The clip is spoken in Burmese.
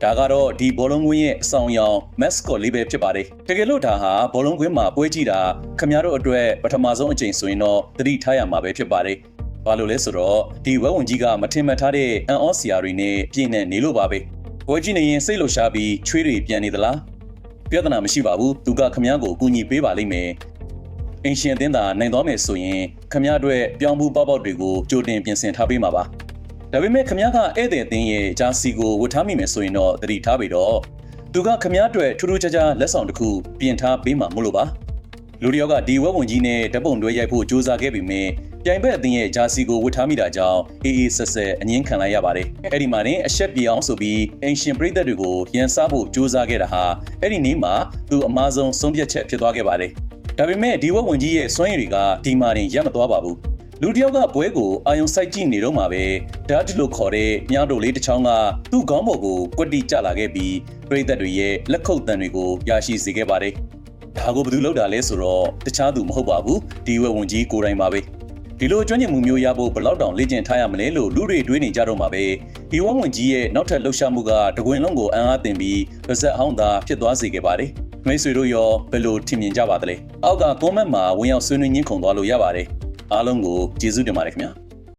ဒါကတော့ဒီဘောလုံးကွင်းရဲ့အဆောင်အယောင် mascot လေးပဲဖြစ်ပါတယ်တကယ်လို့ဒါဟာဘောလုံးကွင်းမှာပွဲကြည့်တာခင်ဗျားတို့အတွက်ပထမဆုံးအကြိမ်ဆိုရင်တော့သတိထားရမှာပဲဖြစ်ပါတယ်ဘာလို့လဲဆိုတော့ဒီဝက်ဝင်ကြီးကမထင်မှတ်ထားတဲ့အန်အော့ဆရာတွေနဲ့ပြည့်နေနေလို့ပါပဲပွဲကြည့်နေရင်စိတ်လှုပ်ရှားပြီးချွေးတွေပြန်နေသလားပြဿနာမရှိပါဘူးသူကခင်ဗျားကိုကူညီပေးပါလိမ့်မယ်အင်ရှင်အသင်းသာနိုင်သွားမယ်ဆိုရင်ခင်ဗျားတို့ပြောင်းမှုပေါက်ပေါက်တွေကိုကြိုတင်ပြင်ဆင်ထားပေးမှာပါဒါပေမဲ့ခမ ्या ကဧည့်သည်အသင်းရဲ့ဂျာစီကိုဝတ်ထားမိမယ်ဆိုရင်တော့သတိထားပြီတော့သူကခမ ्या အတွက်ထူးထူးခြားခြားလက်ဆောင်တစ်ခုပြင်ထားပေးမှာမို့လို့ပါလူတယောက်ကဒီဝက်ဝင်ကြီးနဲ့ဓပုံတွဲရိုက်ဖို့ကြိုးစားခဲ့ပြီမြင်ပြိုင်ဘက်အသင်းရဲ့ဂျာစီကိုဝတ်ထားမိတာကြောင့်အေးအေးဆက်ဆက်အငင်းခံလိုက်ရပါတယ်အဲ့ဒီမှာနေအရှက်ပြေအောင်ဆိုပြီးအင်ရှင်ပရိသတ်တွေကိုရန်စားဖို့ကြိုးစားခဲ့တာဟာအဲ့ဒီနေ့မှာသူအမားဆုံးဆုံးဖြတ်ချက်ဖြစ်သွားခဲ့ပါတယ်ဒါပေမဲ့ဒီဝက်ဝင်ကြီးရဲ့စွမ်းရည်တွေကဒီမှာတင်ရပ်မသွားပါဘူးလူတယောက်ကပွဲကိုအာယုံစိုက်ကြည့်နေတော့မှပဲဓာတ်လို့ခေါ်တဲ့မြားတို့လေးတစ်ချောင်းကသူ့ခေါင်းပေါ်ကိုကွက်တိကျလာခဲ့ပြီးပရိသတ်တွေရဲ့လက်ခုပ်တံတွေကိုရရှိစေခဲ့ပါတယ်။ဒါကိုဘယ်သူလုပ်တာလဲဆိုတော့တခြားသူမဟုတ်ပါဘူးဒီဝက်ဝင်ကြီးကိုယ်တိုင်ပါပဲ။ဒီလိုကျွမ်းကျင်မှုမျိုးရဖို့ဘယ်လောက်တောင်လေ့ကျင့်ထားရမလဲလို့လူတွေတွေးနေကြတော့မှပဲဒီဝက်ဝင်ကြီးရဲ့နောက်ထပ်လှုပ်ရှားမှုကတကွင်လုံးကိုအံ့အားသင်ပြီးပါဇက်ဟောင်းသာဖြစ်သွားစေခဲ့ပါတယ်။မိတ်ဆွေတို့ရောဘယ်လိုထင်မြင်ကြပါသလဲ။အောက်က comment မှာဝင်ရောက်ဆွေးနွေးညှင်းခုန်သွားလို့ရပါတယ်။အားလုံးကိုကျေးဇူးတင်ပါတယ်ခင်ဗျာ